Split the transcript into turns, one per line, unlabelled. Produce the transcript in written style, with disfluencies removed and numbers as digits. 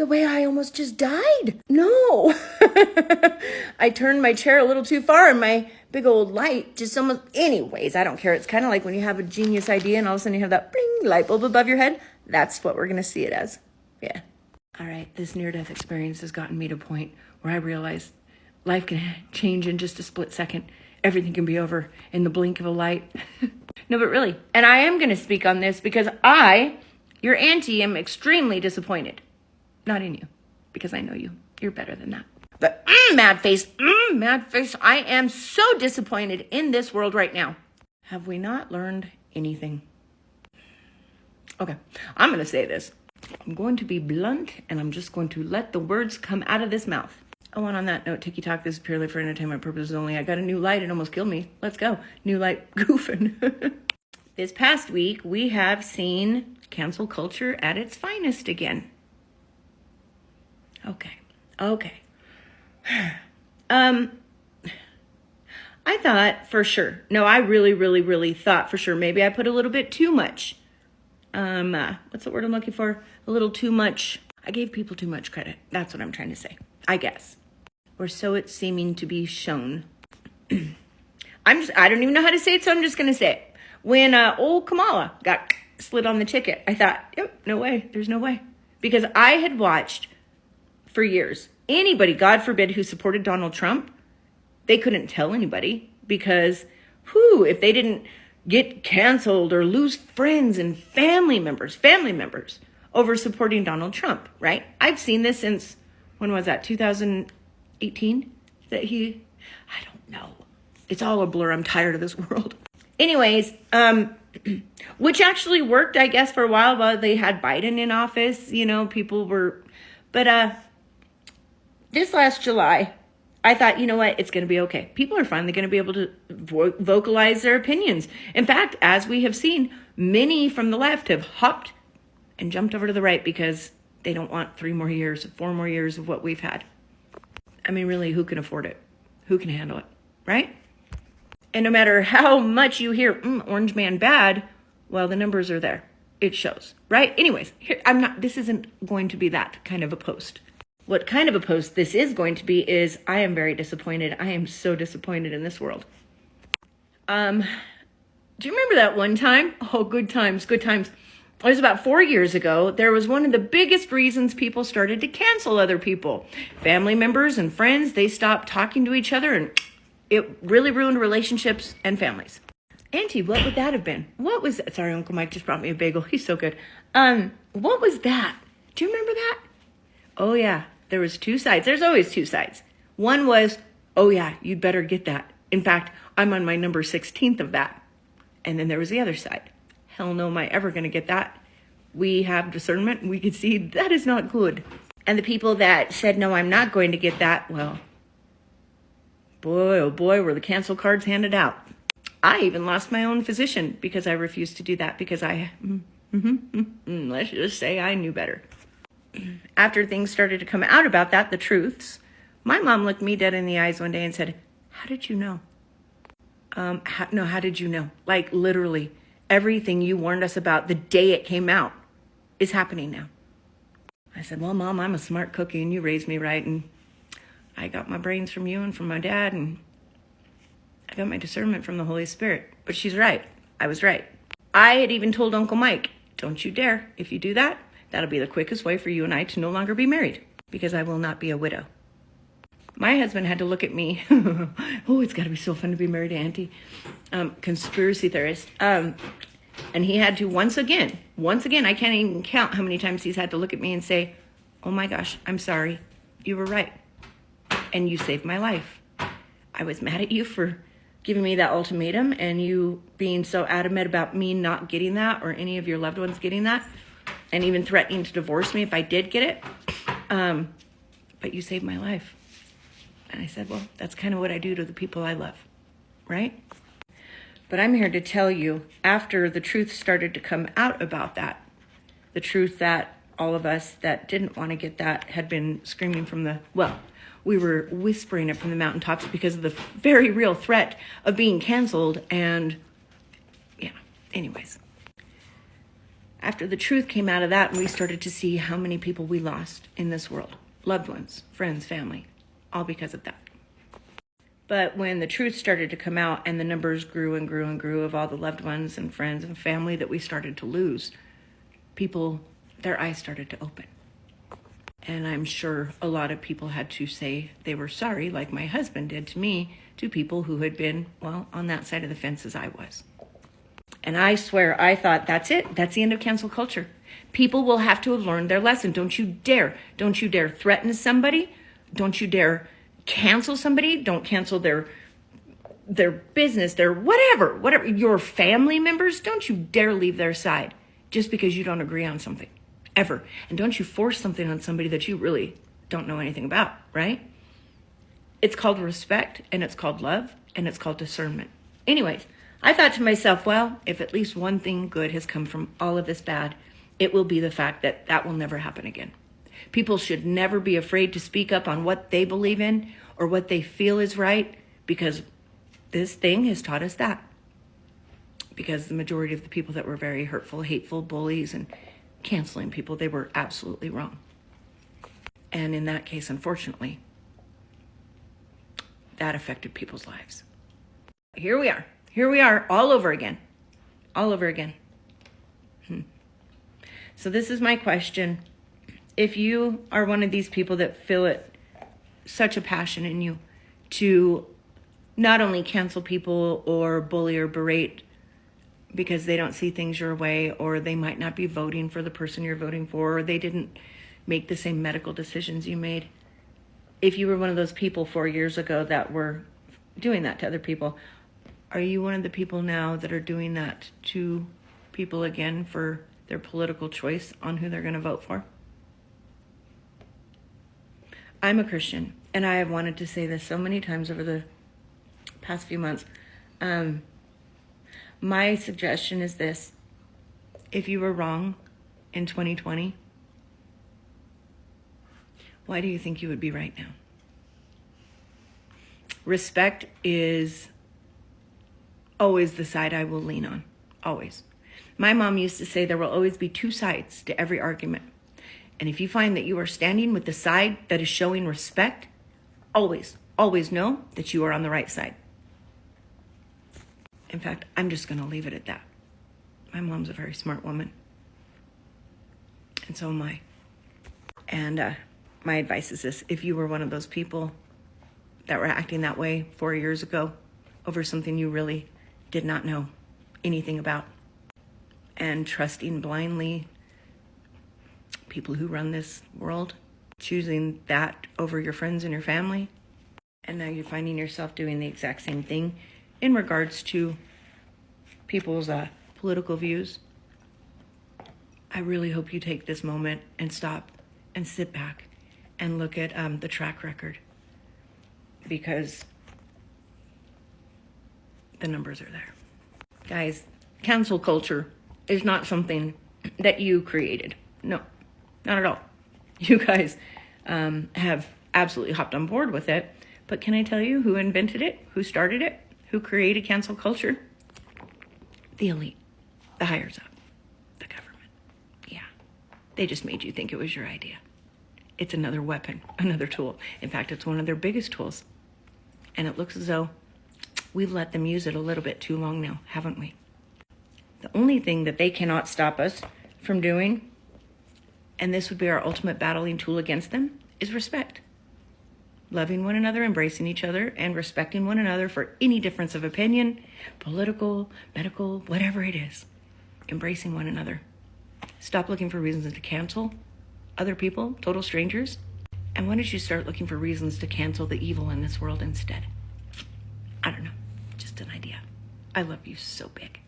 the way I almost just died. No. I turned my chair a little too far and my big old light just almost, anyways, I don't care. It's kind of like when you have a genius idea and all of a sudden you have that bling light bulb above your head. That's what we're going to see it as. Yeah. All right. This near-death experience has gotten me to a point where I realize life can change in just a split second. Everything can be over in the blink of a light. No, but really. And I am going to speak on this because I, your auntie, am extremely disappointed. Not in you, because I know you. You're better than that. But mad face, I am so disappointed in this world right now. Have we not learned anything? Okay, I'm going to say this. I'm going to be blunt, and I'm just going to let the words come out of this mouth. Oh, and on that note, Tiki Talk, this is purely for entertainment purposes only. I got a new light. It almost killed me. Let's go. New light goofing. This past week, we have seen cancel culture at its finest again. Okay. I thought for sure. No, I really thought for sure. Maybe I put a little bit too much. What's the word I'm looking for? A little too much. I gave people too much credit. That's what I'm trying to say. I guess. Or so it's seeming to be shown. I don't even know how to say it, so I'm just going to say it. When old Kamala got slid on the ticket, I thought, yep, no way. There's no way. Because I had watched for years, anybody, God forbid, who supported Donald Trump, they couldn't tell anybody because, if they didn't get canceled or lose friends and family members over supporting Donald Trump, right? I've seen this since, when was that, 2018? I don't know. It's all a blur. I'm tired of this world. Anyways, which actually worked, I guess, for a while they had Biden in office. People were, but this last July, I thought, you know what, it's going to be okay. People are finally going to be able to vocalize their opinions. In fact, as we have seen, many from the left have hopped and jumped over to the right because they don't want 4 more years of what we've had. I mean, really, who can afford it? Who can handle it, right? And no matter how much you hear, Orange Man bad, well, the numbers are there. It shows, right? Anyways, this isn't going to be that kind of a post. What kind of a post this is going to be is I am very disappointed. I am so disappointed in this world. Do you remember that one time? Oh, good times. It was about 4 years ago. There was one of the biggest reasons people started to cancel other people. Family members and friends, they stopped talking to each other, and it really ruined relationships and families. Auntie, what would that have been? What was that? Sorry, Uncle Mike just brought me a bagel. He's so good. What was that? Do you remember that? Oh, yeah. There was 2 sides. There's always 2 sides. One was, oh, yeah, you'd better get that. In fact, I'm on my number 16th of that. And then there was the other side. Hell no, am I ever going to get that? We have discernment. We could see that is not good. And the people that said, no, I'm not going to get that, well, boy, oh boy, were the cancel cards handed out. I even lost my own physician because I refused to do that because let's just say I knew better. After things started to come out about that, the truths, my mom looked me dead in the eyes one day and said, how did you know? How did you know? Like literally everything you warned us about the day it came out is happening now. I said, well, Mom, I'm a smart cookie and you raised me right. And I got my brains from you and from my dad. And I got my discernment from the Holy Spirit. But she's right. I was right. I had even told Uncle Mike, don't you dare. If you do that, that'll be the quickest way for you and I to no longer be married because I will not be a widow. My husband had to look at me. Oh, it's got to be so fun to be married to Auntie. Conspiracy theorist. And he had to once again, I can't even count how many times he's had to look at me and say, oh my gosh, I'm sorry. You were right. And you saved my life. I was mad at you for giving me that ultimatum and you being so adamant about me not getting that or any of your loved ones getting that. And even threatening to divorce me if I did get it. But you saved my life. And I said, well, that's kind of what I do to the people I love, right? But I'm here to tell you, after the truth started to come out about that, the truth that all of us that didn't want to get that had been screaming we were whispering it from the mountaintops because of the very real threat of being canceled. And yeah, anyways. After the truth came out of that, and we started to see how many people we lost in this world, loved ones, friends, family, all because of that. But when the truth started to come out and the numbers grew and grew and grew of all the loved ones and friends and family that we started to lose, people, their eyes started to open. And I'm sure a lot of people had to say they were sorry, like my husband did to me, to people who had been, well, on that side of the fence as I was. And I swear, I thought, that's it. That's the end of cancel culture. People will have to have learned their lesson. Don't you dare threaten somebody. Don't you dare cancel somebody. Don't cancel their business, their whatever, your family members. Don't you dare leave their side just because you don't agree on something, ever. And don't you force something on somebody that you really don't know anything about, right? It's called respect, and it's called love, and it's called discernment. Anyways, I thought to myself, well, if at least one thing good has come from all of this bad, it will be the fact that that will never happen again. People should never be afraid to speak up on what they believe in or what they feel is right, because this thing has taught us that. Because the majority of the people that were very hurtful, hateful, bullies, and canceling people, they were absolutely wrong. And in that case, unfortunately, that affected people's lives. Here we are, all over again. So this is my question. If you are one of these people that feel it, such a passion in you to not only cancel people or bully or berate because they don't see things your way, or they might not be voting for the person you're voting for, or they didn't make the same medical decisions you made. If you were one of those people 4 years ago that were doing that to other people, are you one of the people now that are doing that to people again for their political choice on who they're going to vote for? I'm a Christian, and I have wanted to say this so many times over the past few months. My suggestion is this: if you were wrong in 2020, why do you think you would be right now? Respect is always the side I will lean on, always. My mom used to say there will always be two sides to every argument. And if you find that you are standing with the side that is showing respect, always know that you are on the right side. In fact, I'm just going to leave it at that. My mom's a very smart woman. And so am I. And my advice is this: if you were one of those people that were acting that way 4 years ago over something you really did not know anything about, and trusting blindly people who run this world, choosing that over your friends and your family, and now you're finding yourself doing the exact same thing in regards to people's political views, I really hope you take this moment and stop and sit back and look at the track record, because the numbers are there. Guys, cancel culture is not something that you created. No, not at all. You guys have absolutely hopped on board with it. But can I tell you who invented it? Who started it? Who created cancel culture? The elite, the higher up, the government. Yeah, they just made you think it was your idea. It's another weapon, another tool. In fact, it's one of their biggest tools. And it looks as though we've let them use it a little bit too long now, haven't we? The only thing that they cannot stop us from doing, and this would be our ultimate battling tool against them, is respect. Loving one another, embracing each other, and respecting one another for any difference of opinion, political, medical, whatever it is. Embracing one another. Stop looking for reasons to cancel other people, total strangers. And why don't you start looking for reasons to cancel the evil in this world instead? I don't know, just an idea. I love you so big.